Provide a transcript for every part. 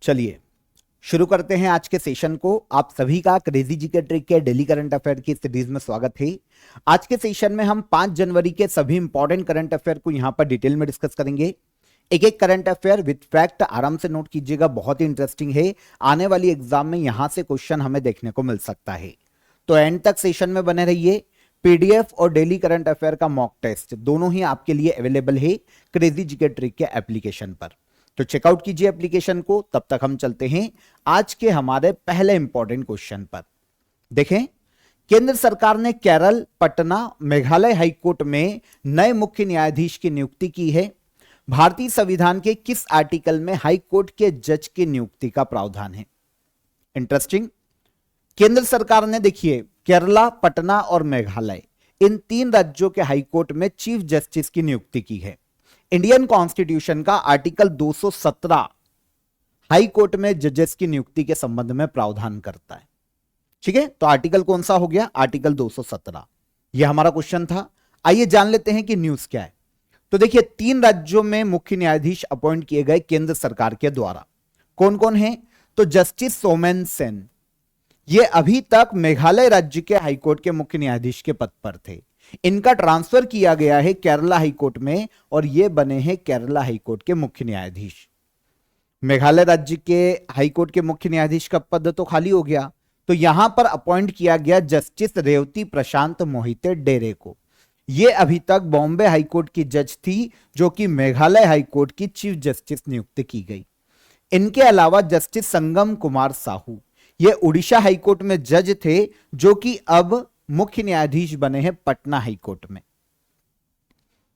चलिए शुरू करते हैं आज के सेशन को। आप सभी का क्रेजी जी के ट्रिक के डेली करंट अफेयर की सीरीज में स्वागत है। आज के सेशन में हम 5 जनवरी के सभी इंपॉर्टेंट करंट अफेयर को यहां पर डिटेल में डिस्कस करेंगे। एक एक करंट अफेयर विद फैक्ट आराम से नोट कीजिएगा, बहुत ही इंटरेस्टिंग है। आने वाली एग्जाम में यहां से क्वेश्चन हमें देखने को मिल सकता है, तो एंड तक सेशन में बने रहिए। पीडीएफ और डेली करंट अफेयर का मॉक टेस्ट दोनों ही आपके लिए अवेलेबल है क्रेजी जी के ट्रिक के एप्लीकेशन पर, तो चेकआउट कीजिए एप्लीकेशन को। तब तक हम चलते हैं आज के हमारे पहले इंपॉर्टेंट क्वेश्चन पर। देखें, केंद्र सरकार ने केरल, पटना, मेघालय हाईकोर्ट में नए मुख्य न्यायाधीश की नियुक्ति की है। भारतीय संविधान के किस आर्टिकल में हाईकोर्ट के जज की नियुक्ति का प्रावधान है? इंटरेस्टिंग। केंद्र सरकार ने देखिए केरला, पटना और मेघालय, इन 3 राज्यों के हाईकोर्ट में चीफ जस्टिस की नियुक्ति की है। इंडियन कॉन्स्टिट्यूशन का आर्टिकल 217 हाई कोर्ट में जजेस की नियुक्ति के संबंध में प्रावधान करता है। ठीक है, तो आर्टिकल कौन सा हो गया? आर्टिकल 217। यह हमारा क्वेश्चन था। आइए जान लेते हैं कि न्यूज क्या है। तो देखिए 3 राज्यों में मुख्य न्यायाधीश अपॉइंट किए गए केंद्र सरकार के द्वारा। कौन कौन है? तो जस्टिस सोमेन सेन, ये अभी तक मेघालय राज्य के हाईकोर्ट के मुख्य न्यायाधीश के पद पर थे। इनका ट्रांसफर किया गया है केरला हाईकोर्ट में और ये बने हैं केरला हाईकोर्ट के मुख्य न्यायाधीश। मेघालय राज्य के हाईकोर्ट के मुख्य न्यायाधीश का पद तो खाली हो गया, तो यहां पर अपॉइंट किया गया जस्टिस रेवती प्रशांत मोहिते डेरे को। ये अभी तक बॉम्बे हाईकोर्ट की जज थी, जो कि मेघालय हाईकोर्ट की चीफ जस्टिस नियुक्त की गई। इनके अलावा जस्टिस संगम कुमार साहू, ये उड़ीसा हाईकोर्ट में जज थे, जो कि अब मुख्य न्यायाधीश बने हैं पटना हाईकोर्ट में।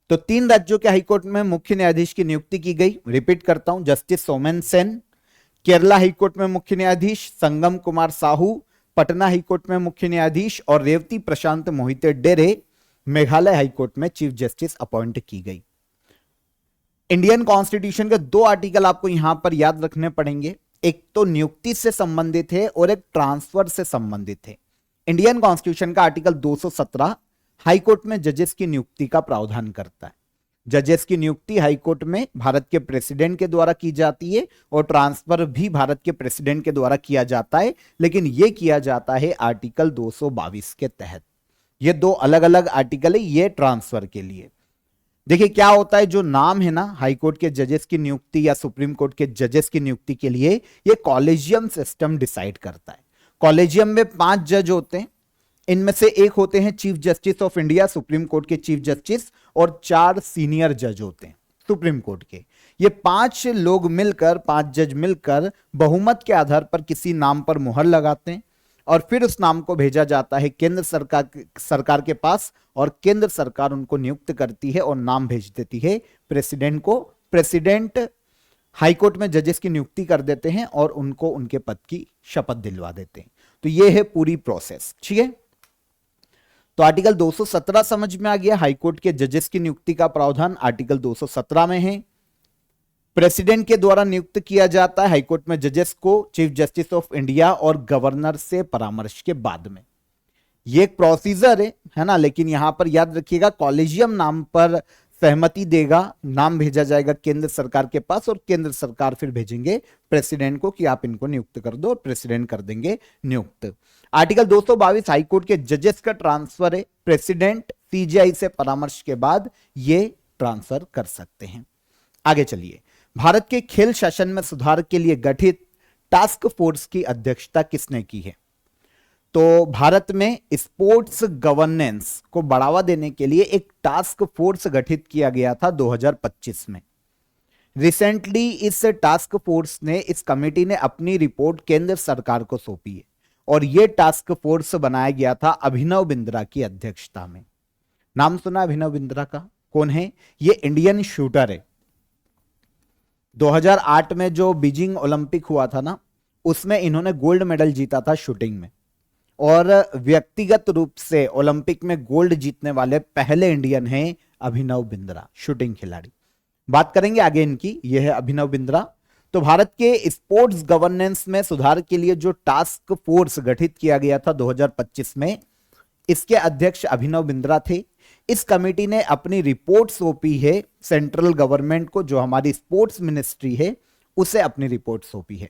तो 3 राज्यों के हाईकोर्ट में मुख्य न्यायाधीश की नियुक्ति की गई। रिपीट करता हूं, जस्टिस सोमेन सेन केरला हाईकोर्ट में मुख्य न्यायाधीश, संगम कुमार साहू पटना हाईकोर्ट में मुख्य न्यायाधीश और रेवती प्रशांत मोहिते डेरे मेघालय हाईकोर्ट में चीफ जस्टिस अपॉइंट की गई। इंडियन कॉन्स्टिट्यूशन के 2 आर्टिकल आपको यहां पर याद रखने पड़ेंगे, एक तो नियुक्ति से संबंधित है और एक ट्रांसफर से संबंधित है। इंडियन कॉन्स्टिट्यूशन का आर्टिकल 217 हाईकोर्ट में जजेस की नियुक्ति का प्रावधान करता है। जजेस की नियुक्ति हाईकोर्ट में भारत के प्रेसिडेंट के द्वारा की जाती है और ट्रांसफर भी भारत के प्रेसिडेंट के द्वारा किया जाता है, लेकिन यह किया जाता है आर्टिकल 222 के तहत। ये 2 अलग अलग आर्टिकल है ये ट्रांसफर के लिए। देखिए क्या होता है, जो नाम है ना हाईकोर्ट के जजेस की नियुक्ति या सुप्रीम कोर्ट के जजेस की नियुक्ति के लिए, ये कॉलेजियम सिस्टम डिसाइड करता है। कॉलेजियम में 5 जज होते हैं, इनमें से एक होते हैं chief justice of India, supreme court के चीफ जस्टिस, और 4 सीनियर जज होते हैं सुप्रीम कोर्ट के। ये 5 लोग मिलकर, 5 जज मिलकर बहुमत के आधार पर किसी नाम पर मुहर लगाते हैं और फिर उस नाम को भेजा जाता है केंद्र सरकार के पास, और केंद्र सरकार उनको नियुक्त करती है और नाम भेज देती है प्रेसिडेंट को। प्रेसिडेंट हाईकोर्ट में जजेस की नियुक्ति कर देते हैं और उनको उनके पद की शपथ दिलवा देते हैं। तो ये है पूरी प्रोसेस। ठीक है, तो आर्टिकल 217 समझ में आ गया। हाईकोर्ट के जजेस की नियुक्ति का प्रावधान आर्टिकल 217 में है। प्रेसिडेंट के द्वारा नियुक्त किया जाता है हाईकोर्ट में जजेस को, चीफ जस्टिस ऑफ इंडिया और गवर्नर से परामर्श के बाद में। ये एक प्रोसीजर है ना, लेकिन यहां पर याद रखिएगा कॉलेजियम नाम पर सहमति देगा, नाम भेजा जाएगा केंद्र सरकार के पास और केंद्र सरकार फिर भेजेंगे प्रेसिडेंट को कि आप इनको नियुक्त कर दो, और प्रेसिडेंट कर देंगे नियुक्त। आर्टिकल 222 हाईकोर्ट के जजेस का ट्रांसफर है। प्रेसिडेंट सीजीआई से परामर्श के बाद ये ट्रांसफर कर सकते हैं। आगे चलिए, भारत के खेल शासन में सुधार के लिए गठित टास्क फोर्स की अध्यक्षता किसने की है? तो भारत में स्पोर्ट्स गवर्नेंस को बढ़ावा देने के लिए एक टास्क फोर्स गठित किया गया था 2025 में। रिसेंटली इस टास्क फोर्स ने, इस कमेटी ने अपनी रिपोर्ट केंद्र सरकार को सौंपी है और यह टास्क फोर्स बनाया गया था अभिनव बिंद्रा की अध्यक्षता में। नाम सुना अभिनव बिंद्रा का? कौन है ये? इंडियन शूटर है। 2008 में जो बीजिंग ओलंपिक हुआ था ना, उसमें इन्होंने गोल्ड मेडल जीता था शूटिंग में, और व्यक्तिगत रूप से ओलंपिक में गोल्ड जीतने वाले पहले इंडियन हैं अभिनव बिंद्रा, शूटिंग खिलाड़ी। बात करेंगे आगे इनकी। यह है अभिनव बिंद्रा। तो भारत के स्पोर्ट्स गवर्नेंस में सुधार के लिए जो टास्क फोर्स गठित किया गया था 2025 में, इसके अध्यक्ष अभिनव बिंद्रा थे। इस कमेटी ने अपनी रिपोर्ट सौंपी है सेंट्रल गवर्नमेंट को, जो हमारी स्पोर्ट्स मिनिस्ट्री है उसे अपनी रिपोर्ट सौंपी है।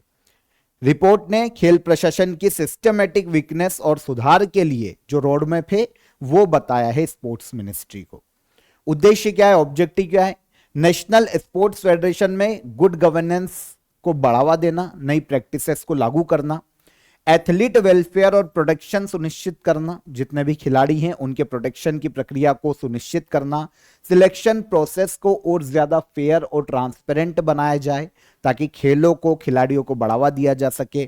रिपोर्ट ने खेल प्रशासन की सिस्टमेटिक वीकनेस और सुधार के लिए जो रोडमैप है वो बताया है स्पोर्ट्स मिनिस्ट्री को। उद्देश्य क्या है, ऑब्जेक्टिव क्या है? नेशनल स्पोर्ट्स फेडरेशन में गुड गवर्नेंस को बढ़ावा देना, नई प्रैक्टिसेस को लागू करना, एथलीट वेलफेयर और प्रोटेक्शन सुनिश्चित करना, जितने भी खिलाड़ी हैं उनके प्रोटेक्शन की प्रक्रिया को सुनिश्चित करना, सिलेक्शन प्रोसेस को और ज्यादा फेयर और ट्रांसपेरेंट बनाया जाए ताकि खेलों को, खिलाड़ियों को बढ़ावा दिया जा सके,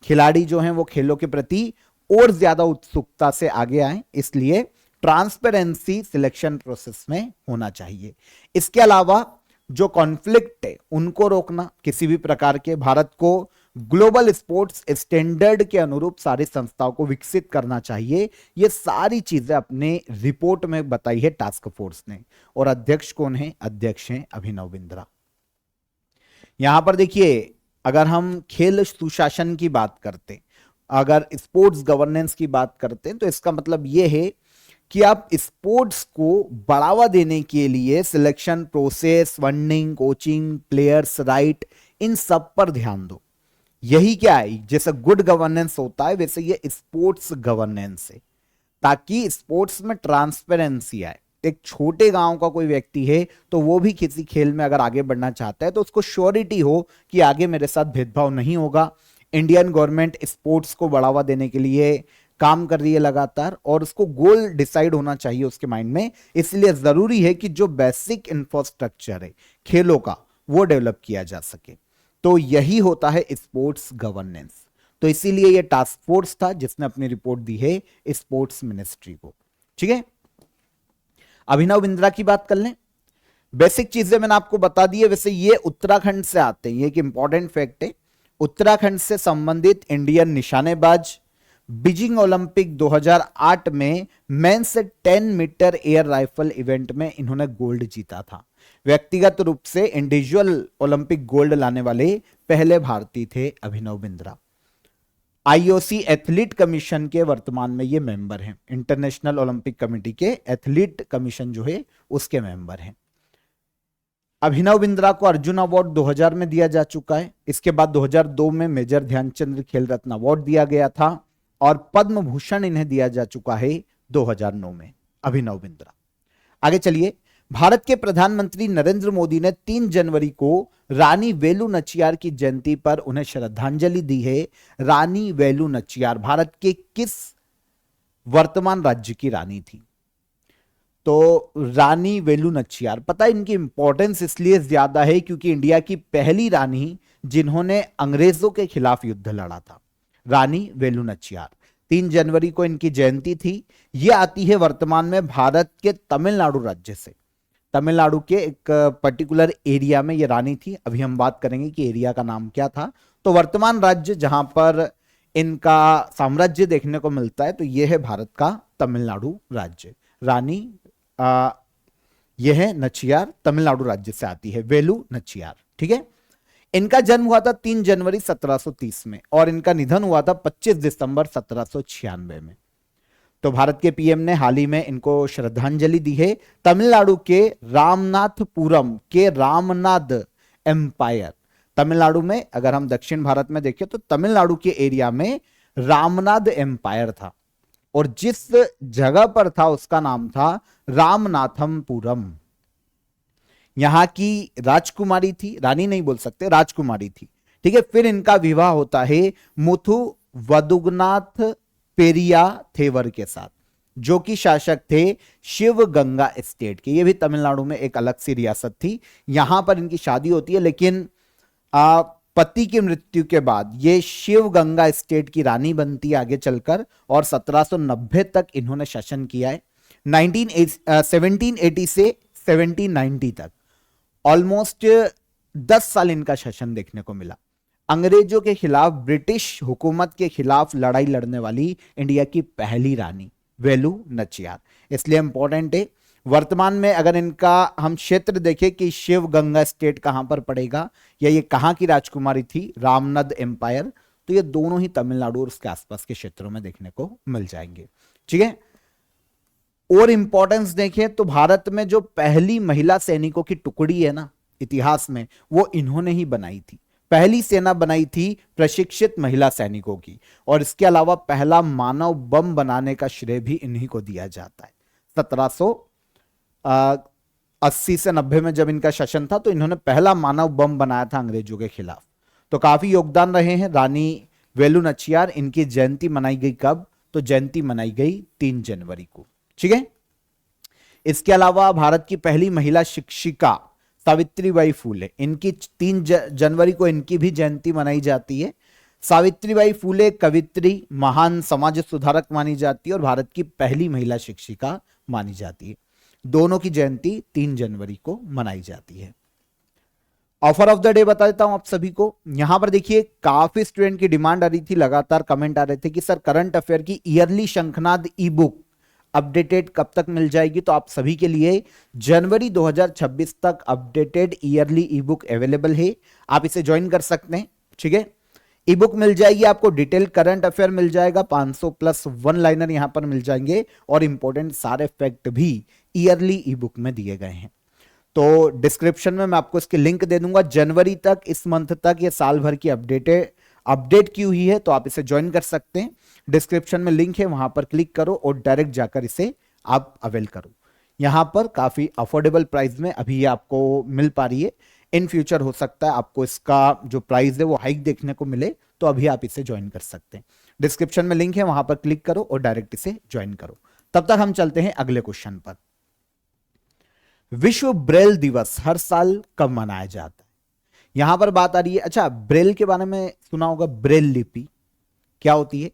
खिलाड़ी जो हैं वो खेलों के प्रति और ज्यादा उत्सुकता से आगे आए, इसलिए ट्रांसपेरेंसी सिलेक्शन प्रोसेस में होना चाहिए। इसके अलावा जो कॉन्फ्लिक्ट है उनको रोकना, किसी भी प्रकार के, भारत को ग्लोबल स्पोर्ट्स स्टैंडर्ड के अनुरूप सारी संस्थाओं को विकसित करना चाहिए। ये सारी चीजें अपने रिपोर्ट में बताई है टास्क फोर्स ने। और अध्यक्ष कौन है? अध्यक्ष हैं अभिनव बिंद्रा। यहां पर देखिए, अगर हम खेल सुशासन की बात करते, अगर स्पोर्ट्स गवर्नेंस की बात करते हैं, तो इसका मतलब यह है कि आप स्पोर्ट्स को बढ़ावा देने के लिए selection process, funding, coaching, players right, इन सब पर ध्यान दो। यही क्या है, जैसे गुड गवर्नेंस होता है वैसे ये स्पोर्ट्स गवर्नेंस है, ताकि स्पोर्ट्स में ट्रांसपेरेंसी आए। एक छोटे गांव का कोई व्यक्ति है तो वो भी किसी खेल में अगर आगे बढ़ना चाहता है तो उसको श्योरिटी हो कि आगे मेरे साथ भेदभाव नहीं होगा। इंडियन गवर्नमेंट स्पोर्ट्स को बढ़ावा देने के लिए काम कर रही है लगातार, और उसको गोल डिसाइड होना चाहिए उसके माइंड में। इसलिए जरूरी है कि जो बेसिक इंफ्रास्ट्रक्चर है खेलों का वो डेवलप किया जा सके। तो यही होता है स्पोर्ट्स गवर्नेंस। तो इसीलिए ये टास्क फोर्स था जिसने अपनी रिपोर्ट दी है स्पोर्ट्स मिनिस्ट्री को। ठीक है, अभिनव बिंद्रा की बात कर लें। बेसिक चीजें मैंने आपको बता दी है। वैसे ये उत्तराखंड से आते हैं, ये एक इंपॉर्टेंट फैक्ट है। उत्तराखंड से संबंधित इंडियन निशानेबाज बीजिंग ओलंपिक 2008 में men's 10 meter air rifle event में इन्होंने गोल्ड जीता था। व्यक्तिगत रूप से इंडिविजुअल ओलंपिक गोल्ड लाने वाले पहले भारतीय थे Abhinav Bindra. IOC athlete commission के वर्तमान में ये मेंबर हैं, इंटरनेशनल ओलंपिक कमेटी के एथलीट कमीशन जो है उसके मेंबर हैं। अभिनव बिंद्रा को अर्जुन अवार्ड 2000 में दिया जा चुका है। इसके बाद 2002 में मेजर ध्यानचंद खेल रत्न अवार्ड दिया गया था, और पद्म भूषण इन्हें दिया जा चुका है 2009 में अभिनव बिंद्रा। आगे चलिए, भारत के प्रधानमंत्री नरेंद्र मोदी ने 3 जनवरी को रानी वेलु नचियार की जयंती पर उन्हें श्रद्धांजलि दी है। रानी वेलु नचियार भारत के किस वर्तमान राज्य की रानी थी? तो रानी वेलु नचियार, पता है इनकी इंपॉर्टेंस इसलिए ज्यादा है क्योंकि इंडिया की पहली रानी जिन्होंने अंग्रेजों के खिलाफ युद्ध लड़ा था, रानी वेलु नचियार। 3 जनवरी को इनकी जयंती थी। यह आती है वर्तमान में भारत के तमिलनाडु राज्य से। तमिलनाडु के एक पर्टिकुलर एरिया में ये रानी थी। अभी हम बात करेंगे कि एरिया का नाम क्या था। तो वर्तमान राज्य जहां पर इनका साम्राज्य देखने को मिलता है तो यह है भारत का तमिलनाडु राज्य। रानी यह है नचियार, तमिलनाडु राज्य से आती है, वेलु नचियार। ठीक है, इनका जन्म हुआ था 3 जनवरी 1730 में और इनका निधन हुआ था 25 दिसंबर 1796 में। तो भारत के पीएम ने हाल ही में इनको श्रद्धांजलि दी है। तमिलनाडु के रामनाथपुरम के रामनाद एम्पायर, तमिलनाडु में अगर हम दक्षिण भारत में देखें तो तमिलनाडु के एरिया में रामनाद एम्पायर था, और जिस जगह पर था उसका नाम था रामनाथमपुरम। यहां की राजकुमारी थी, रानी नहीं बोल सकते, राजकुमारी थी। ठीक है, फिर इनका विवाह होता है मुथु वदुगनाथ पेरिया थेवर के साथ, जो कि शासक थे शिवगंगा स्टेट के। ये भी तमिलनाडु में एक अलग सी रियासत थी। यहां पर इनकी शादी होती है, लेकिन पति की मृत्यु के बाद ये शिवगंगा स्टेट की रानी बनती है आगे चलकर, और 1790 तक इन्होंने शासन किया है। 1780 से 1790 तक ऑलमोस्ट 10 साल इनका शासन देखने को मिला। अंग्रेजों के खिलाफ, ब्रिटिश हुकूमत के खिलाफ लड़ाई लड़ने वाली इंडिया की पहली रानी वेलु नचियार, इसलिए इंपॉर्टेंट है। वर्तमान में अगर इनका हम क्षेत्र देखें कि शिवगंगा स्टेट कहां पर पड़ेगा या ये कहां की राजकुमारी थी, रामनद एम्पायर, तो ये दोनों ही तमिलनाडु और उसके आसपास के क्षेत्रों में देखने को मिल जाएंगे। ठीक है, और इंपॉर्टेंस देखें तो भारत में जो पहली महिला सैनिकों की टुकड़ी है ना इतिहास में, वो इन्होंने ही बनाई थी। पहली सेना बनाई थी प्रशिक्षित महिला सैनिकों की, और इसके अलावा पहला मानव बम बनाने का श्रेय भी इन्हीं को दिया जाता है। 1780 से 90 में जब इनका शासन था तो इन्होंने पहला मानव बम बनाया था अंग्रेजों के खिलाफ। तो काफी योगदान रहे हैं रानी वेलु नाचियार। इनकी जयंती मनाई गई कब? तो जयंती मनाई गई 3 जनवरी को। ठीक है। इसके अलावा भारत की पहली महिला शिक्षिका सावित्रीबाई फूले, इनकी 3 जनवरी को इनकी भी जयंती मनाई जाती है। सावित्रीबाई फूले कवित्री, महान समाज सुधारक मानी जाती है और भारत की पहली महिला शिक्षिका मानी जाती है। दोनों की जयंती 3 जनवरी को मनाई जाती है। ऑफर ऑफ द डे बता देता हूं आप सभी को। यहां पर देखिए काफी स्टूडेंट की डिमांड आ रही थी, लगातार कमेंट आ रहे थे कि सर करंट अफेयर की ईयरली शंखनाद ई बुक अपडेटेड कब तक मिल जाएगी। तो आप सभी के लिए जनवरी 2026 तक अपडेटेड ईयरली ई बुक अवेलेबल है, आप इसे ज्वाइन कर सकते हैं। ठीक है। ई बुक मिल जाएगी आपको, डिटेल करंट अफेयर मिल जाएगा, 500 प्लस वन लाइनर यहां पर मिल जाएंगे और इंपॉर्टेंट सारे फैक्ट भी ईयरली ई बुक में दिए गए हैं। तो डिस्क्रिप्शन में मैं आपको इसकी लिंक दे दूंगा। जनवरी तक, इस मंथ तक ये साल भर की अपडेट की हुई है, तो आप इसे ज्वाइन कर सकते हैं। डिस्क्रिप्शन में लिंक है, वहां पर क्लिक करो और डायरेक्ट जाकर इसे आप अवेल करो। यहां पर काफी अफोर्डेबल प्राइस में अभी ये आपको मिल पा रही है। इन फ्यूचर हो सकता है आपको इसका जो प्राइस है वो हाइक देखने को मिले, तो अभी आप इसे ज्वाइन कर सकते हैं। डिस्क्रिप्शन में लिंक है, वहां पर क्लिक करो और डायरेक्ट इसे ज्वाइन करो। तब तक हम चलते हैं अगले क्वेश्चन पर। विश्व ब्रेल दिवस हर साल कब मनाया जाता है? यहां पर बात आ रही है, अच्छा ब्रेल के बारे में सुना होगा, ब्रेल लिपि क्या होती है?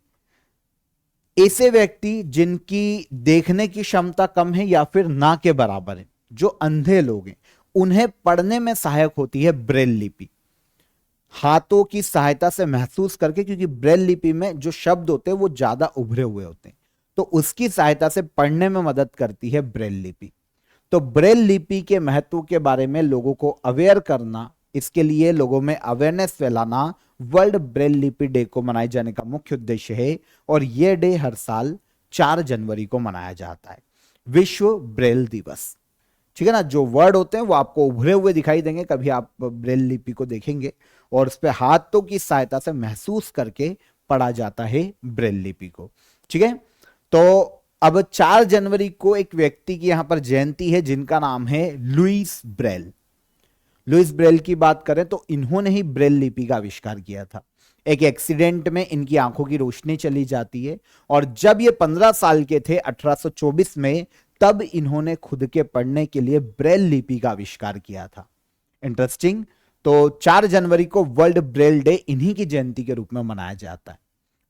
ऐसे व्यक्ति जिनकी देखने की क्षमता कम है या फिर ना के बराबर है, जो अंधे लोग हैं, उन्हें पढ़ने में सहायक होती है ब्रेल लिपि। हाथों की सहायता से महसूस करके, क्योंकि ब्रेल लिपि में जो शब्द होते हैं वो ज्यादा उभरे हुए होते हैं, तो उसकी सहायता से पढ़ने में मदद करती है ब्रेल लिपि। तो ब्रेल लिपि के महत्व के बारे में लोगों को अवेयर करना, इसके लिए लोगों में अवेयरनेस फैलाना वर्ल्ड ब्रेल लिपि डे को मनाए जाने का मुख्य उद्देश्य है। और यह डे हर साल 4 जनवरी को मनाया जाता है, विश्व ब्रेल दिवस। ठीक है ना। जो वर्ड होते हैं वो आपको उभरे हुए दिखाई देंगे, कभी आप ब्रेल लिपि को देखेंगे और उस पर हाथों की सहायता से महसूस करके पढ़ा जाता है ब्रेल लिपि को। ठीक है। तो अब 4 जनवरी को एक व्यक्ति की यहां पर जयंती है जिनका नाम है लुईस ब्रेल। लुईस ब्रेल की बात करें तो इन्होंने ही ब्रेल लिपि का आविष्कार किया था। एक एक्सीडेंट में इनकी आंखों की रोशनी चली जाती है और जब ये 15 साल के थे 1824 में, तब इन्होंने खुद के पढ़ने के लिए ब्रेल लिपि का आविष्कार किया था। इंटरेस्टिंग। तो 4 जनवरी को वर्ल्ड ब्रेल डे इन्हीं की जयंती के रूप में मनाया जाता है।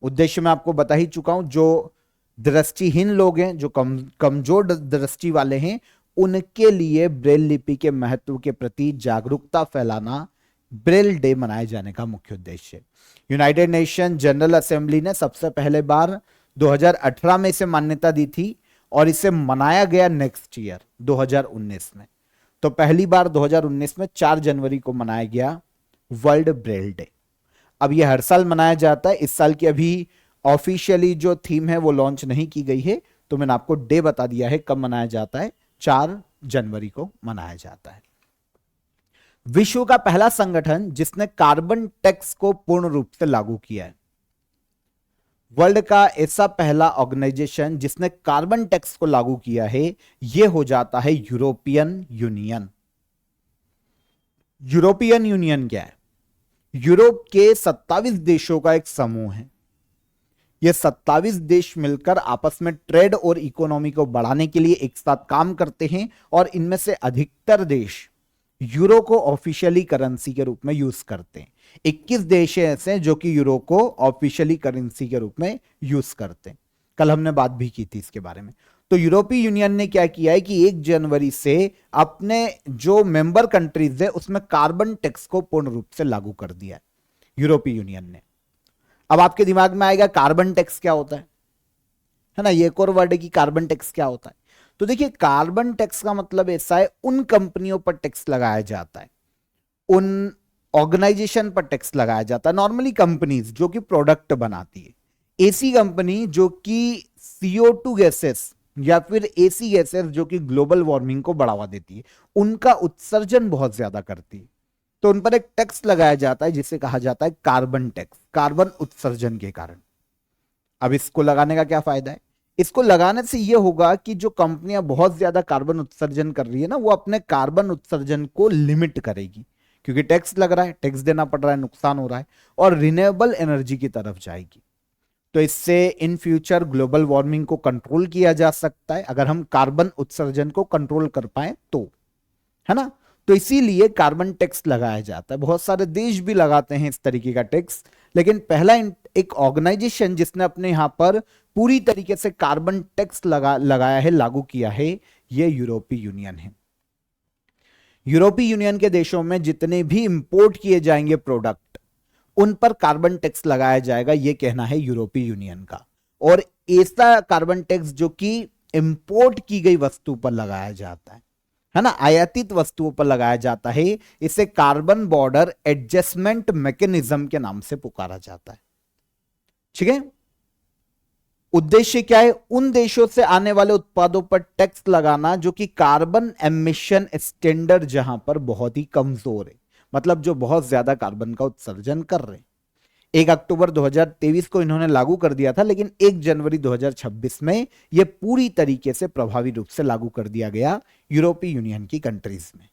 उद्देश्य मैं आपको बता ही चुका हूं, जो दृष्टिहीन लोग हैं, जो कमजोर दृष्टि वाले हैं, उनके लिए ब्रेल लिपि के महत्व के प्रति जागरूकता फैलाना ब्रेल डे मनाए जाने का मुख्य उद्देश्य है। यूनाइटेड नेशन जनरल असेंबली ने सबसे पहले बार 2018 में इसे मान्यता दी थी और इसे मनाया गया नेक्स्ट ईयर 2019 में। तो पहली बार 2019 में 4 जनवरी को मनाया गया वर्ल्ड ब्रेल डे। अब यह हर साल मनाया जाता है। इस साल की अभी ऑफिशियली जो थीम है वो लॉन्च नहीं की गई है, तो मैंने आपको डे बता दिया है कब मनाया जाता है, 4 जनवरी को मनाया जाता है। विश्व का पहला संगठन जिसने कार्बन टैक्स को पूर्ण रूप से लागू किया है, वर्ल्ड का ऐसा पहला ऑर्गेनाइजेशन जिसने कार्बन टैक्स को लागू किया है, यह हो जाता है यूरोपियन यूनियन। यूरोपियन यूनियन क्या है? यूरोप के 27 देशों का एक समूह है। ये 27 देश मिलकर आपस में ट्रेड और इकोनॉमी को बढ़ाने के लिए एक साथ काम करते हैं और इनमें से अधिकतर देश यूरो को ऑफिशियली करेंसी के रूप में यूज करते हैं। 21 देश ऐसे हैं जो कि यूरो को ऑफिशियली करेंसी के रूप में यूज करते हैं। कल हमने बात भी की थी इसके बारे में। तो यूरोपीय यूनियन ने क्या किया है कि 1 जनवरी से अपने जो मेंबर कंट्रीज है उसमें कार्बन टैक्स को पूर्ण रूप से लागू कर दिया है यूरोपीय यूनियन ने। अब आपके दिमाग में आएगा कार्बन टैक्स क्या होता है ना। ये एक और वर्ड है कि कार्बन टैक्स क्या होता है। तो देखिए कार्बन टैक्स का मतलब ऐसा है, उन कंपनियों पर टैक्स लगाया जाता है, उन ऑर्गेनाइजेशन पर टैक्स लगाया जाता है, नॉर्मली कंपनीज जो कि प्रोडक्ट बनाती है। ऐसी कंपनी जो कि CO2 गैसेस या फिर ऐसी गैसेस जो कि ग्लोबल वार्मिंग को बढ़ावा देती है, उनका उत्सर्जन बहुत ज्यादा करती है। तो उन पर एक टैक्स लगाया जाता है जिसे कहा जाता है कार्बन टैक्स, कार्बन उत्सर्जन के कारण। अब इसको लगाने का क्या फायदा है? इसको लगाने से यह होगा कि जो कंपनियां बहुत ज्यादा कार्बन उत्सर्जन कर रही है ना, वो अपने कार्बन उत्सर्जन को लिमिट करेगी, क्योंकि टैक्स लग रहा है, टैक्स देना पड़ रहा है, नुकसान हो रहा है, और रिन्यूएबल एनर्जी की तरफ जाएगी। तो इससे इन फ्यूचर ग्लोबल वार्मिंग को कंट्रोल किया जा सकता है, अगर हम कार्बन उत्सर्जन को कंट्रोल कर पाए तो, है ना। तो इसीलिए कार्बन टैक्स लगाया जाता है। बहुत सारे देश भी लगाते हैं इस तरीके का टैक्स, लेकिन पहला एक ऑर्गेनाइजेशन जिसने अपने यहां पर पूरी तरीके से कार्बन टैक्स लगाया है, लागू किया है, यह यूरोपीय यूनियन है। यूरोपीय यूनियन के देशों में जितने भी इंपोर्ट किए जाएंगे प्रोडक्ट, उन पर कार्बन टैक्स लगाया जाएगा, यह कहना है यूरोपीय यूनियन का। और ऐसा कार्बन टैक्स जो कि इंपोर्ट की गई वस्तु पर लगाया जाता है ना, आयातित वस्तुओं पर लगाया जाता है, इसे कार्बन बॉर्डर एडजस्टमेंट मैकेनिज्म के नाम से पुकारा जाता है। ठीक है। उद्देश्य क्या है? उन देशों से आने वाले उत्पादों पर टैक्स लगाना जो कि कार्बन एमिशन स्टैंडर्ड जहां पर बहुत ही कमजोर है, मतलब जो बहुत ज्यादा कार्बन का उत्सर्जन कर रहे हैं। 1 अक्टूबर 2023 को इन्होंने लागू कर दिया था, लेकिन 1 जनवरी 2026 में यह पूरी तरीके से प्रभावी रूप से लागू कर दिया गया यूरोपीय यूनियन की कंट्रीज में।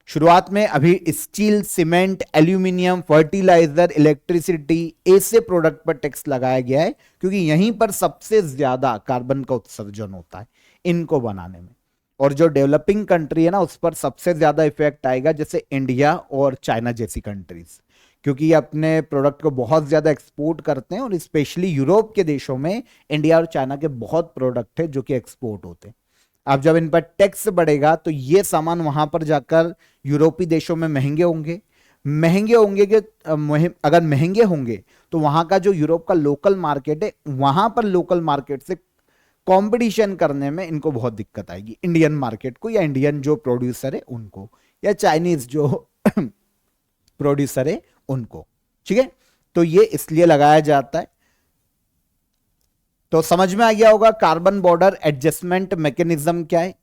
शुरुआत में अभी steel, cement, aluminium, fertilizer, electricity, ऐसे प्रोडक्ट पर टैक्स लगाया गया है, क्योंकि यहीं पर सबसे ज्यादा कार्बन का उत्सर्जन होता है इनको बनाने में। और जो डेवलपिंग कंट्री है ना, उस पर सबसे ज्यादा इफेक्ट आएगा, जैसे इंडिया और चाइना जैसी कंट्रीज, क्योंकि ये अपने प्रोडक्ट को बहुत ज्यादा एक्सपोर्ट करते हैं, और स्पेशली यूरोप के देशों में इंडिया और चाइना के बहुत प्रोडक्ट है जो कि एक्सपोर्ट होते हैं। अब जब इन पर टैक्स बढ़ेगा तो ये सामान वहां पर जाकर यूरोपीय देशों में महंगे होंगे। अगर महंगे होंगे तो वहां का जो यूरोप का लोकल मार्केट है, वहां पर लोकल मार्केट से कंपटीशन करने में इनको बहुत दिक्कत आएगी, इंडियन मार्केट को, या इंडियन जो प्रोड्यूसर है उनको, या चाइनीज जो प्रोड्यूसर है उनको। ठीक है। तो ये इसलिए लगाया जाता है। तो समझ में आ गया होगा कार्बन बॉर्डर एडजस्टमेंट मैकेनिज्म क्या है।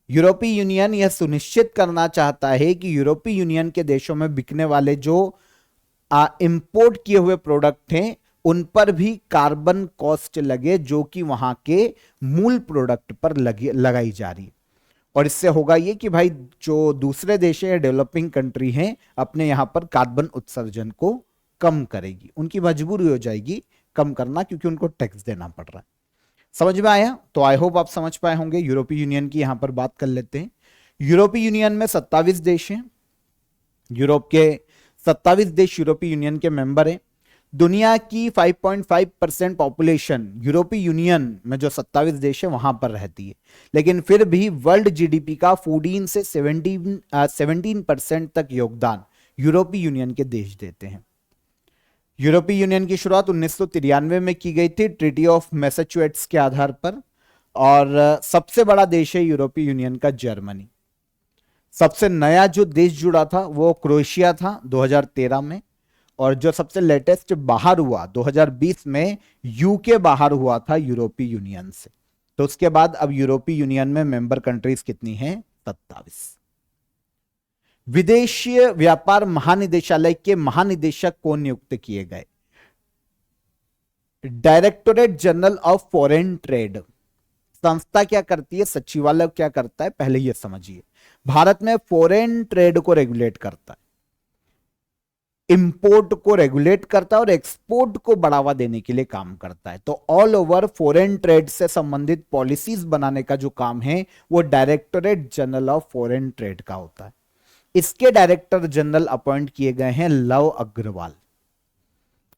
यूरोपीय यूनियन यह सुनिश्चित करना चाहता है कि यूरोपीय यूनियन के देशों में बिकने वाले जो इंपोर्ट किए हुए प्रोडक्ट हैं, उन पर भी कार्बन कॉस्ट लगे जो कि वहां के मूल प्रोडक्ट पर लगाई जा रही है। और इससे होगा ये कि भाई जो दूसरे देश है, डेवलपिंग कंट्री हैं, अपने यहां पर कार्बन उत्सर्जन को कम करेगी, उनकी मजबूरी हो जाएगी कम करना, क्योंकि उनको टैक्स देना पड़ रहा है। समझ में आया? तो आई होप आप समझ पाए होंगे। यूरोपीय यूनियन की यहां पर बात कर लेते हैं। यूरोपीय यूनियन में 27 देश हैं। यूरोप के 27 देश यूरोपीय यूनियन के मेंबर हैं। दुनिया की 5.5% पॉपुलेशन यूरोपीय यूनियन में जो 27 देश है वहां पर रहती है, लेकिन फिर भी वर्ल्ड जीडीपी का 14 से 17% तक योगदान यूरोपीय यूनियन के देश देते हैं। यूरोपीय यूनियन की शुरुआत 1993 में की गई थी ट्रीटी ऑफ मैसाचुसेट्स के आधार पर, और सबसे बड़ा देश है यूरोपीय यूनियन का जर्मनी। सबसे नया जो देश जुड़ा था वो क्रोएशिया था 2013 में, और जो सबसे लेटेस्ट बाहर हुआ 2020 में, यूके बाहर हुआ था यूरोपीय यूनियन से। तो उसके बाद अब यूरोपीय यूनियन में मेंबर कंट्रीज कितनी हैं? 27। विदेशी व्यापार महानिदेशालय के महानिदेशक को नियुक्त किए गए। Directorate general of foreign trade संस्था क्या करती है, सचिवालय क्या करता है, पहले यह समझिए। भारत में फॉरेन ट्रेड को रेगुलेट करता है, इंपोर्ट को रेगुलेट करता है, और एक्सपोर्ट को बढ़ावा देने के लिए काम करता है। तो ऑल ओवर फॉरेन ट्रेड से संबंधित पॉलिसीज बनाने का जो काम है वो directorate general of foreign trade का होता है। इसके डायरेक्टर जनरल अपॉइंट किए गए हैं लव अग्रवाल।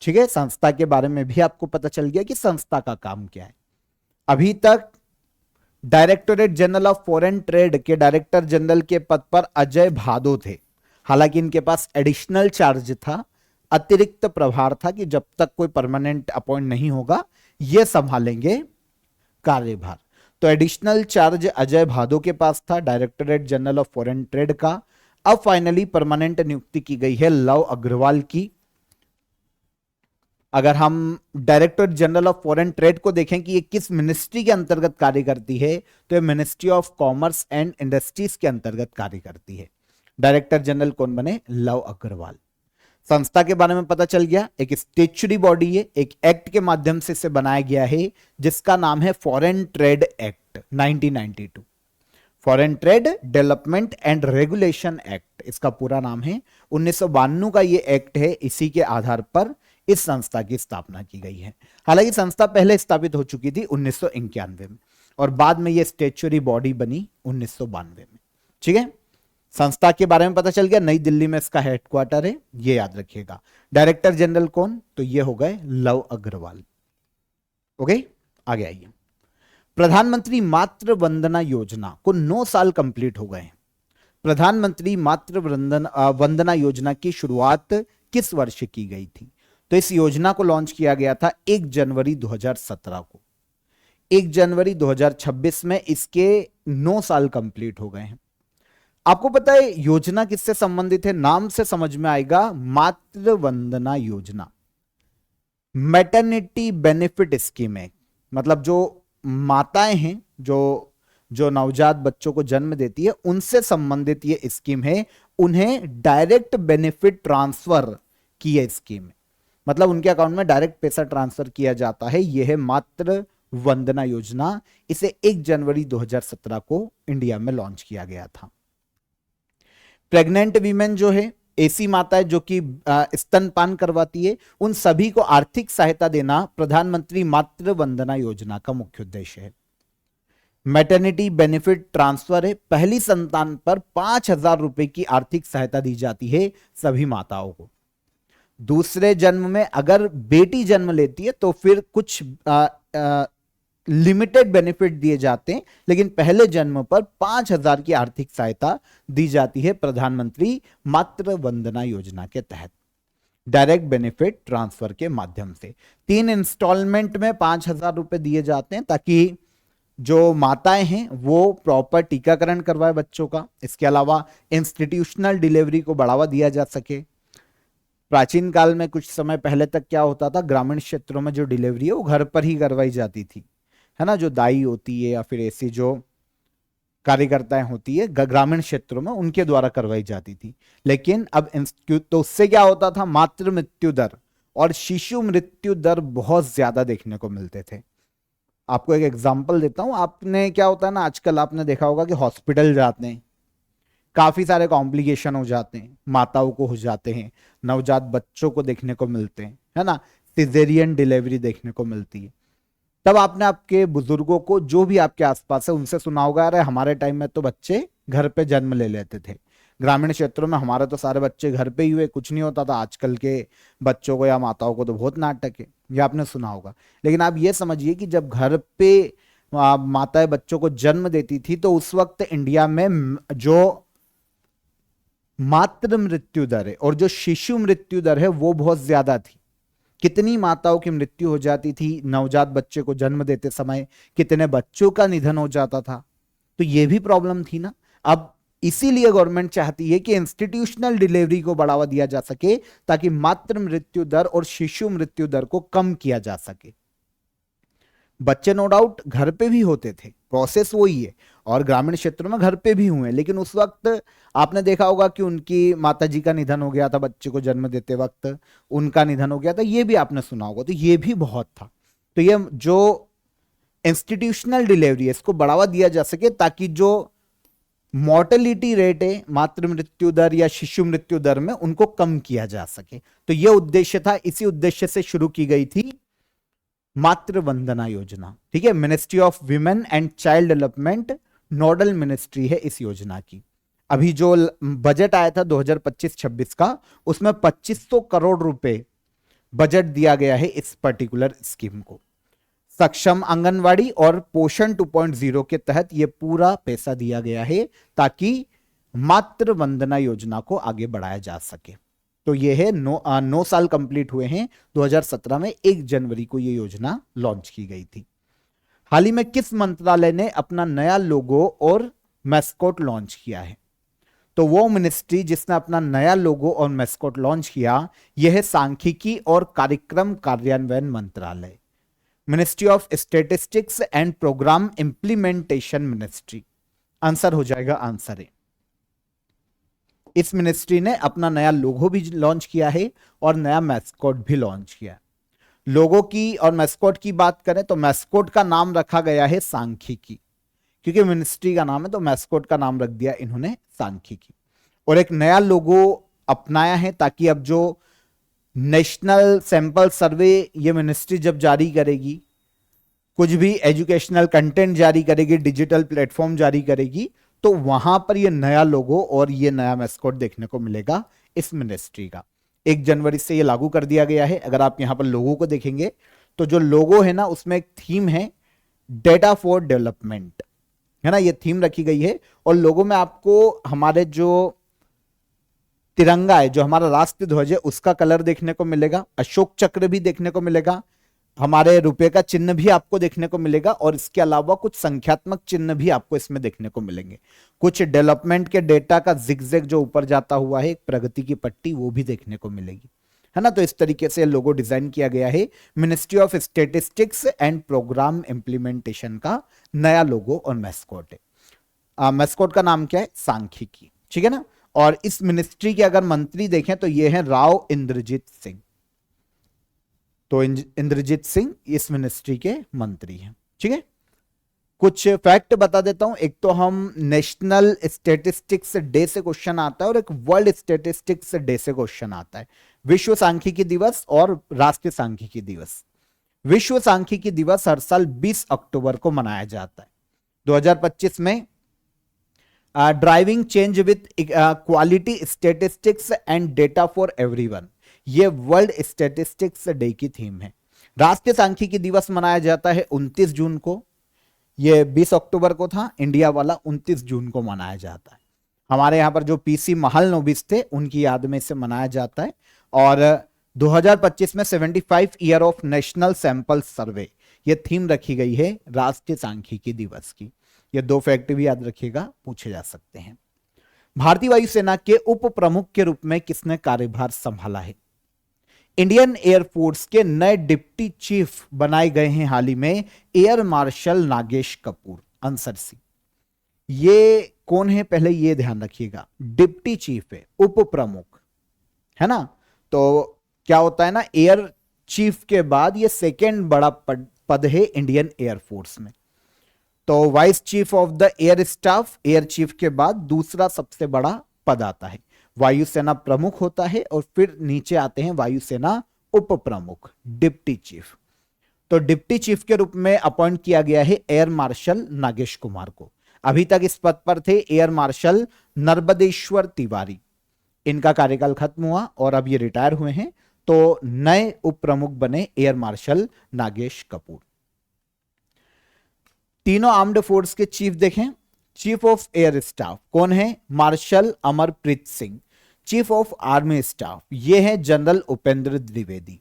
ठीक है। संस्था के बारे में भी आपको पता चल गया कि संस्था का काम क्या है। अभी तक directorate general of foreign trade के डायरेक्टर जनरल के पद पर अजय भादो थे। हालांकि इनके पास एडिशनल चार्ज था, अतिरिक्त प्रभार था कि जब तक कोई परमानेंट अपॉइंट नहीं होगा ये संभालेंगे कार्यभार। तो एडिशनल चार्ज अजय भादो के पास था, directorate general of foreign trade का। अब फाइनली परमानेंट नियुक्ति की गई है लव अग्रवाल की। अगर हम director general of foreign trade को देखें कि ये किस मिनिस्ट्री के अंतर्गत कार्य करती है, तो ये ministry of commerce and industries के अंतर्गत कार्य करती है। डायरेक्टर जनरल कौन बने? लव अग्रवाल। संस्था के बारे में पता चल गया। एक स्टेचुरी बॉडी है, एक एक्ट के माध्यम से इसे बनाया गया है जिसका नाम है foreign trade act 1992। Foreign trade development and regulation act इसका पूरा नाम है। 1992 का ये एक्ट है, इसी के आधार पर इस संस्था की स्थापना की गई है। हालांकि संस्था पहले स्थापित हो चुकी थी 1991 में और बाद में ये स्टेचुरी बॉडी बनी 1992 में। ठीक है, संस्था के बारे में पता चल गया। नई दिल्ली में इसका हेडक्वार्टर है, ये याद रखिएगा। डायरेक्टर जनरल कौन? तो ये हो गए लव अग्रवाल। ओके, आगे आइए। प्रधानमंत्री मातृ वंदना योजना को 9 साल कंप्लीट हो गए। प्रधानमंत्री मातृ वंदना योजना की शुरुआत किस वर्ष की गई थी? तो इस योजना को लॉन्च किया गया था 1 जनवरी 2017 को। 1 जनवरी 2026 में इसके 9 साल कंप्लीट हो गए हैं। आपको पता है योजना किससे संबंधित है? नाम से समझ में आएगा, मातृ Vandana Yojana maternity benefit scheme है। मतलब जो माताएं हैं जो नवजात बच्चों को जन्म देती है, उनसे संबंधित ये स्कीम है। उन्हें डायरेक्ट बेनिफिट ट्रांसफर की ये स्कीम है, मतलब उनके अकाउंट में डायरेक्ट पैसा ट्रांसफर किया जाता है। यह है मातृ वंदना योजना। इसे 1 जनवरी 2017 को इंडिया में लॉन्च किया गया था। प्रेग्नेंट वीमेन जो है, ऐसी माताएं जो कि स्तनपान करवाती है, उन सभी को आर्थिक सहायता देना प्रधानमंत्री मातृ वंदना योजना का मुख्य उद्देश्य है। मैटरनिटी बेनिफिट ट्रांसफर है, पहली संतान पर 5,000 रुपए की आर्थिक सहायता दी जाती है सभी माताओं को। दूसरे जन्म में अगर बेटी जन्म लेती है तो फिर कुछ लिमिटेड बेनिफिट दिए जाते हैं, लेकिन पहले जन्म पर 5,000 की आर्थिक सहायता दी जाती है प्रधानमंत्री मातृ वंदना योजना के तहत, डायरेक्ट बेनिफिट ट्रांसफर के माध्यम से। 3 इंस्टॉलमेंट में 5,000 रुपए दिए जाते हैं ताकि जो माताएं हैं वो प्रॉपर टीकाकरण करवाए बच्चों का। इसके अलावा इंस्टीट्यूशनल डिलीवरी को बढ़ावा दिया जा सके। प्राचीन काल में कुछ समय पहले तक क्या होता था, ग्रामीण क्षेत्रों में जो डिलीवरी है वो घर पर ही करवाई जाती थी, है ना। जो दाई होती है या फिर ऐसी जो कार्यकर्ताएं होती है ग्रामीण क्षेत्रों में, उनके द्वारा करवाई जाती थी। लेकिन अब तो उससे क्या होता था, मातृ मृत्यु दर और शिशु मृत्यु दर बहुत ज्यादा देखने को मिलते थे। आपको एक एग्जांपल देता हूं। आपने क्या होता है ना, आजकल आपने देखा होगा कि हॉस्पिटल जाते हैं, काफी सारे कॉम्प्लिकेशन हो जाते हैं, माताओं को हो जाते हैं, नवजात बच्चों को देखने को मिलते हैं, है ना। सिजेरियन डिलीवरी देखने को मिलती है। तब आपने आपके बुजुर्गों को, जो भी आपके आसपास है, उनसे सुना होगा, अरे हमारे टाइम में तो बच्चे घर पे जन्म ले लेते थे, ग्रामीण क्षेत्रों में हमारे तो सारे बच्चे घर पे ही हुए, कुछ नहीं होता था। आजकल के बच्चों को या माताओं को तो बहुत नाटक है, ये आपने सुना होगा। लेकिन आप ये समझिए कि जब घर पे माताएं बच्चों को जन्म देती थी तो उस वक्त इंडिया में जो मातृ मृत्यु दर है और जो शिशु मृत्यु दर है वो बहुत ज्यादा थी। कितनी माताओं की मृत्यु हो जाती थी नवजात बच्चे को जन्म देते समय, कितने बच्चों का निधन हो जाता था, तो ये भी प्रॉब्लम थी ना। अब इसीलिए गवर्नमेंट चाहती है कि इंस्टीट्यूशनल डिलीवरी को बढ़ावा दिया जा सके ताकि मातृ मृत्यु दर और शिशु मृत्यु दर को कम किया जा सके। बच्चे नो डाउट घर पे भी होते थे, प्रोसेस वही है, और ग्रामीण क्षेत्रों में घर पे भी हुए, लेकिन उस वक्त आपने देखा होगा कि उनकी माताजी का निधन हो गया था, बच्चे को जन्म देते वक्त उनका निधन हो गया था, ये भी आपने सुना होगा। तो ये भी बहुत था। तो ये जो इंस्टीट्यूशनल डिलीवरी है इसको बढ़ावा दिया जा सके ताकि जो मॉर्टेलिटी रेट है, मातृ मृत्यु दर या शिशु मृत्यु दर में, उनको कम किया जा सके। तो यह उद्देश्य था, इसी उद्देश्य से शुरू की गई थी मातृ वंदना योजना। ठीक है, ministry of women and child development nodal ministry है इस योजना की। अभी जो बजट आया था 2025-26 का, उसमें 2500 करोड़ रुपए बजट दिया गया है इस पर्टिकुलर स्कीम को। सक्षम आंगनवाड़ी और पोषण 2.0 के तहत यह पूरा पैसा दिया गया है ताकि मातृ वंदना योजना को आगे बढ़ाया जा सके। तो यह है 9 साल कंप्लीट हुए हैं। 2017 में 1 जनवरी को यह योजना लॉन्च की गई थी। हाल ही में किस मंत्रालय ने अपना नया लोगो और मैस्कॉट लॉन्च किया है? तो वो मिनिस्ट्री जिसने अपना नया लोगो और मैस्कॉट लॉन्च किया, यह है सांख्यिकी और कार्यक्रम कार्यान्वयन मंत्रालय, ministry of statistics and programme implementation ministry. Answer हो जाएगा, आंसर है इस मिनिस्ट्री ने अपना नया लोगो भी लॉन्च किया है और नया मैस्कॉट भी लॉन्च किया है। लोगो की और मैस्कॉट की बात करें तो मैस्कॉट का नाम रखा गया है सांख्यिकी, क्योंकि मिनिस्ट्री का नाम है तो मैस्कॉट का नाम रख दिया इन्होंने सांख्यिकी। और एक नया लोगो अपनाया है ताकि अब जो नेशनल सैंपल सर्वे ये मिनिस्ट्री जब जारी करेगी, कुछ भी एजुकेशनल कंटेंट जारी करेगी, डिजिटल प्लेटफॉर्म जारी करेगी, तो वहां पर ये नया लोगो और ये नया मैस्कॉट देखने को मिलेगा इस मिनिस्ट्री का। 1 जनवरी से ये लागू कर दिया गया है। अगर आप यहां पर लोगों को देखेंगे तो जो लोगो है ना उसमें एक थीम है डेटा फॉर डेवलपमेंट, है ना, ये थीम रखी गई है। और लोगों में आपको हमारे जो तिरंगा है, जो हमारा राष्ट्रीय ध्वज है, उसका कलर देखने को मिलेगा, अशोक चक्र भी देखने को मिलेगा, हमारे रुपए का चिन्ह भी आपको देखने को मिलेगा और इसके अलावा कुछ संख्यात्मक चिन्ह भी आपको इसमें देखने को मिलेंगे। कुछ डेवलपमेंट के डेटा का जिगजैग जो ऊपर जाता हुआ है, एक प्रगति की पट्टी, वो भी देखने को मिलेगी, है ना। तो इस तरीके से लोगो डिजाइन किया गया है। Ministry of statistics and programme implementation का नया लोगो और मैस्कॉट है। मैस्कॉट का नाम क्या है? सांख्यिकी, ठीक है ना। और इस मिनिस्ट्री के अगर मंत्री देखें तो ये है राव इंद्रजीत सिंह। तो इंद्रजीत सिंह इस मिनिस्ट्री के मंत्री हैं, ठीक है। कुछ फैक्ट बता देता हूं। एक तो हम नेशनल स्टैटिस्टिक्स डे से क्वेश्चन आता है और एक वर्ल्ड स्टैटिस्टिक्स डे से क्वेश्चन आता है। विश्व सांख्यिकी दिवस और राष्ट्रीय सांख्यिकी दिवस। विश्व सांख्यिकी दिवस हर साल 20 अक्टूबर को मनाया जाता है। 2025 में driving change with quality statistics and data for everyone, ये वर्ल्ड स्टैटिस्टिक्स डे की थीम है। राष्ट्रीय सांख्यिकी दिवस मनाया जाता है 29 जून को। ये 20 अक्टूबर को था, इंडिया वाला 29 जून को मनाया जाता है। हमारे यहाँ पर जो पीसी महालनोबिस थे उनकी याद में इसे मनाया जाता है। और 2025 में 75 year of national sample survey, ये थीम रखी गई है राष्ट्रीय सांख्यिकी दिवस की। ये 2 फैक्ट भी याद रखिएगा, पूछे जा सकते हैं। भारतीय वायुसेना के उप प्रमुख के रूप में किसने कार्यभार संभाला है? इंडियन एयरफोर्स के नए डिप्टी चीफ बनाए गए हैं हाल ही में air marshal Nagesh Kapoor, answer C. ये कौन है पहले ये ध्यान रखिएगा, डिप्टी चीफ है, उप प्रमुख, है ना। तो क्या होता है ना, एयर चीफ के बाद ये सेकेंड बड़ा पद है इंडियन एयरफोर्स में। तो vice chief of the air staff, air chief के बाद दूसरा सबसे बड़ा पद आता है। वायुसेना प्रमुख होता है और फिर नीचे आते हैं वायुसेना उप प्रमुख, डिप्टी चीफ। तो डिप्टी चीफ के रूप में अपॉइंट किया गया है एयर मार्शल नागेश कुमार को। अभी तक इस पद पर थे एयर मार्शल नर्मदेश्वर तिवारी। इनका कार्यकाल खत्म हुआ और अब ये रिटायर हुए हैं। तो नए उप प्रमुख बने एयर मार्शल नागेश कपूर। तीनों आर्म्ड फोर्स के चीफ देखें। चीफ ऑफ एयर स्टाफ कौन है? Marshal Amarpreet Singh. Chief of army staff ये है general Upendra Dwivedi.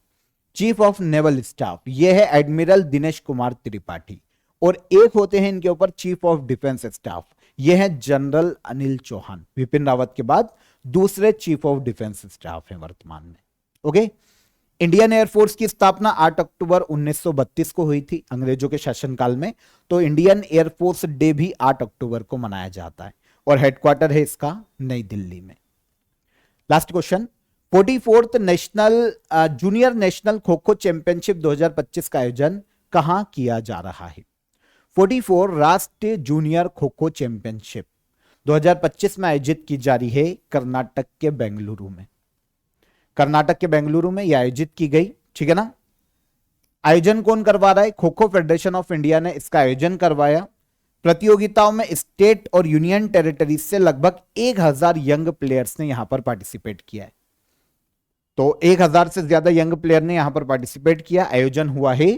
Chief of naval staff ये है एडमिरल दिनेश कुमार त्रिपाठी। और एक होते हैं इनके ऊपर चीफ ऑफ डिफेंस स्टाफ, ये है जनरल अनिल चौहान। विपिन रावत के बाद दूसरे चीफ ऑफ डिफेंस स्टाफ हैं वर्तमान में। ओके। इंडियन एयरफोर्स की स्थापना 8 अक्टूबर 1932 को हुई थी अंग्रेजों के शासनकाल में। तो इंडियन एयरफोर्स डे भी 8 अक्टूबर को मनाया जाता है और हेडक्वार्टर है इसका नई दिल्ली में। Last question, 44th national junior national kho kho championship 2025 का आयोजन कहां किया जा रहा है? 44 राष्ट्रीय जूनियर खो खो चैंपियनशिप 2025 में आयोजित की जा रही है कर्नाटक के बेंगलुरु में। कर्नाटक के बेंगलुरु में यह आयोजित की गई, ठीक है ना। आयोजन कौन करवा रहा है? Kho kho federation of India ने इसका आयोजन करवाया। प्रतियोगिताओं में स्टेट और यूनियन टेरिटरीज से लगभग 1000 यंग प्लेयर्स ने यहां पर पार्टिसिपेट किया है। तो 1000 से ज्यादा यंग प्लेयर ने यहां पर पार्टिसिपेट किया। आयोजन हुआ है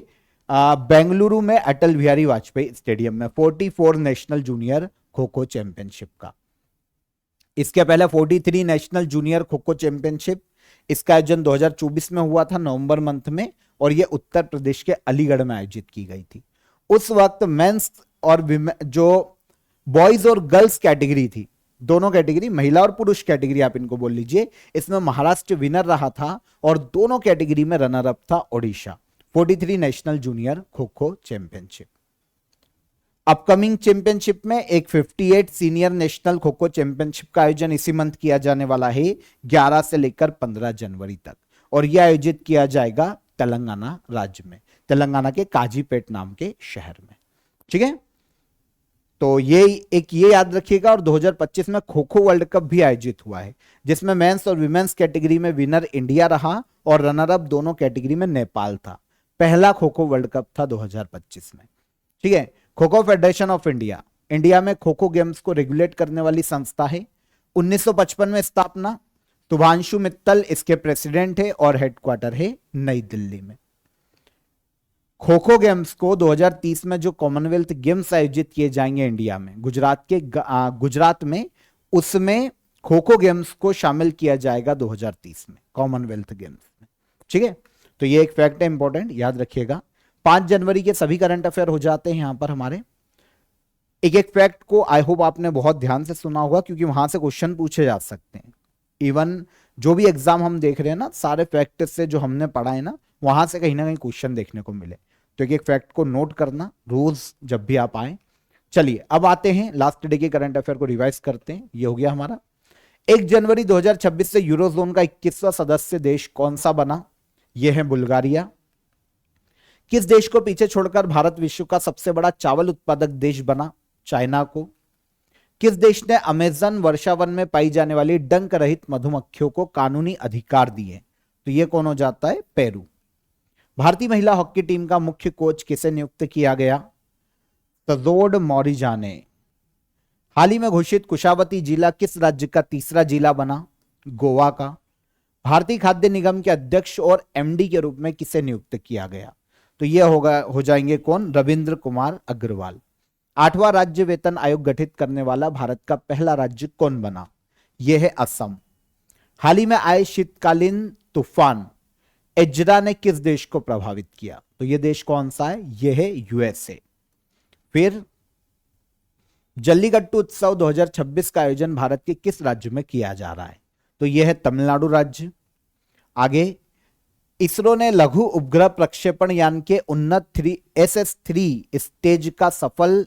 बेंगलुरु में अटल बिहारी वाजपेयी स्टेडियम में 44 national junior kho kho championship का। इसके पहले 43 national junior kho kho championship, इसका आयोजन 2024 में हुआ था नवंबर मंथ में और यह उत्तर प्रदेश के अलीगढ़ में आयोजित की गई थी। उस वक्त मेंस और जो बॉयज और गर्ल्स कैटेगरी थी, दोनों कैटेगरी, महिला और पुरुष कैटेगरी आप इनको बोल लीजिए, इसमें महाराष्ट्र विनर रहा था और दोनों कैटेगरी में रनर अप था Odisha. 43 national junior kho kho championship. Upcoming championship में एक 58 senior national kho kho championship का आयोजन इसी मंथ किया जाने वाला है 11 से लेकर 15 जनवरी तक, और यह आयोजित किया जाएगा तेलंगाना राज्य में, तेलंगाना के काजीपेट नाम के शहर में। ठीक है, तो ये याद रखिएगा। और 2025 में खो खो वर्ल्ड कप भी आयोजित हुआ है, जिसमें मेंस और विमेंस कैटेगरी में विनर इंडिया रहा और रनर अप दोनों कैटेगरी में नेपाल था। पहला खो खो वर्ल्ड कप था 2025 में। ठीक है, kho kho federation of India India में खो खो गेम्स को रेगुलेट करने वाली संस्था है। 1955 में स्थापना, शुभांशु मित्तल इसके प्रेसिडेंट है और हेडक्वार्टर है नई दिल्ली में। खो खो गेम्स को 2030 में जो कॉमनवेल्थ गेम्स आयोजित किए जाएंगे इंडिया में, गुजरात में, उसमें खो खो गेम्स को शामिल किया जाएगा 2030 में कॉमनवेल्थ गेम्स में। ठीक है, तो ये एक फैक्ट है इंपॉर्टेंट, याद रखिएगा। 5 जनवरी के सभी करंट अफेयर हो जाते हैं यहां पर हमारे। एक एक फैक्ट को आई होप आपने बहुत ध्यान से सुना होगा, क्योंकि वहां से क्वेश्चन पूछे जा सकते हैं। इवन जो भी एग्जाम हम देख रहे हैं ना, सारे फैक्ट से जो हमने पढ़ा है ना, वहां से कहीं ना कहीं क्वेश्चन देखने को मिले। तो एक एक फैक्ट को नोट करना रोज जब भी आप आए। चलिए अब आते हैं लास्ट डे के करंट अफेयर को रिवाइज करते हैं। ये हो गया हमारा 1 जनवरी 2026 से यूरोजोन का 21वां सदस्य देश कौन सा बना? यह है बुल्गारिया। किस देश को पीछे छोड़कर भारत विश्व का सबसे बड़ा चावल उत्पादक देश बना? चाइना को। किस देश ने अमेजन वर्षावन में पाई जाने वाली डंक रहित मधुमक्खियों को कानूनी अधिकार दिए? तो यह कौन हो जाता है? पेरू। भारतीय महिला हॉकी टीम का मुख्य कोच किसे नियुक्त किया गया? तजोड मौरिजा ने। हाल ही में घोषित कुशावती जिला किस राज्य का तीसरा जिला बना? गोवा का। भारतीय खाद्य निगम के अध्यक्ष और एमडी के रूप में किसे नियुक्त किया गया? तो यह हो जाएंगे कौन? रविंद्र कुमार अग्रवाल। 8वां राज्य वेतन आयोग गठित करने वाला भारत का पहला राज्य कौन बना? यह है असम। हाल ही में आए शीतकालीन तूफान एजरा ने किस देश को प्रभावित किया? तो यह देश कौन सा है? यह है यूएसए। फिर जल्लीकट्टू उत्सव 2026 का आयोजन भारत के किस राज्य में किया जा रहा है? तो यह है तमिलनाडु राज्य। आगे, इसरो ने लघु उपग्रह प्रक्षेपण यान के उन्नत SS-3 स्टेज का सफल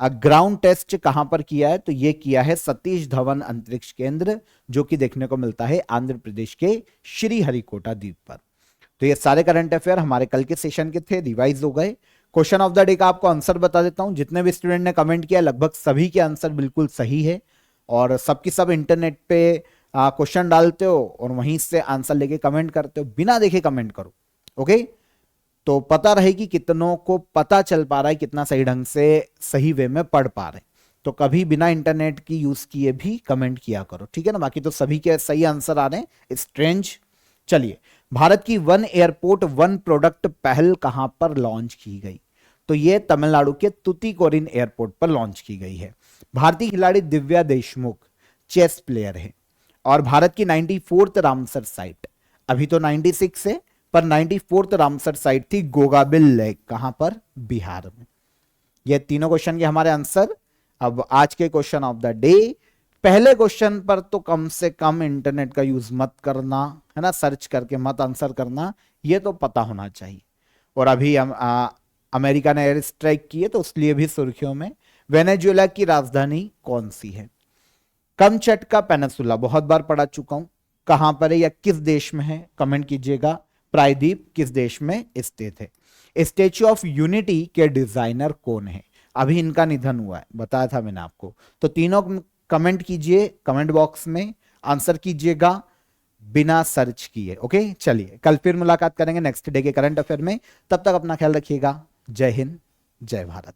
ग्राउंड टेस्ट कहां पर किया है? तो यह किया है सतीश धवन अंतरिक्ष केंद्र, जो कि देखने को मिलता है आंध्र प्रदेश के श्रीहरिकोटा द्वीप पर। तो ये सारे करंट अफेयर हमारे कल के सेशन के थे, रिवाइज हो गए। क्वेश्चन ऑफ द डे का आपको आंसर बता देता हूं। जितने भी स्टूडेंट ने कमेंट किया लगभग सभी के आंसर बिल्कुल सही है, और सबकी सब इंटरनेट पे क्वेश्चन डालते हो और वहीं से आंसर लेके कमेंट करते हो, बिना देखे कमेंट करो। ओके, तो पता रहे कि कितनों को पता चल पा रहा है, कितना सही ढंग से सही वे में पढ़ पा रहे। तो कभी बिना इंटरनेट की यूज किए भी कमेंट किया करो, ठीक है ना। बाकी तो सभी के सही आंसर आ रहे हैं, स्ट्रेंज। चलिए, भारत की वन एयरपोर्ट वन प्रोडक्ट पहल कहां पर लॉन्च की गई? तो यह तमिलनाडु के तुतीकोरिन एयरपोर्ट पर लॉन्च की गई है। भारतीय खिलाड़ी दिव्या देशमुख चेस प्लेयर है, और भारत की 94th रामसर साइट, अभी तो 96 है, पर 94th रामसर साइट थी गोगाबिल लेक, कहां पर? बिहार में। ये तीनों क्वेश्चन के हमारे आंसर। अब आज के क्वेश्चन ऑफ द डे, पहले क्वेश्चन पर तो कम से कम इंटरनेट का यूज मत करना, है ना, सर्च करके मत आंसर करना, ये तो पता होना चाहिए। और अभी अमेरिका ने एयर स्ट्राइक की है, तो उसलिए भी सुर्खियों में। वेनेजुएला की राजधानी कौन सी है? कमचटका पेनिनसुला, बहुत बार पढ़ा चुका हूं, कहां पर है या किस देश में है? कमेंट कीजिएगा। प्रायद्वीप किस देश में स्थित है? स्टैच्यू ऑफ यूनिटी के डिजाइनर कौन है? अभी इनका निधन हुआ है, बताया था मैंने आपको। तो तीनों कमेंट कीजिए, कमेंट बॉक्स में आंसर कीजिएगा बिना सर्च किए। ओके, चलिए कल फिर मुलाकात करेंगे नेक्स्ट डे के करंट अफेयर में। तब तक अपना ख्याल रखिएगा। जय हिंद, जय भारत।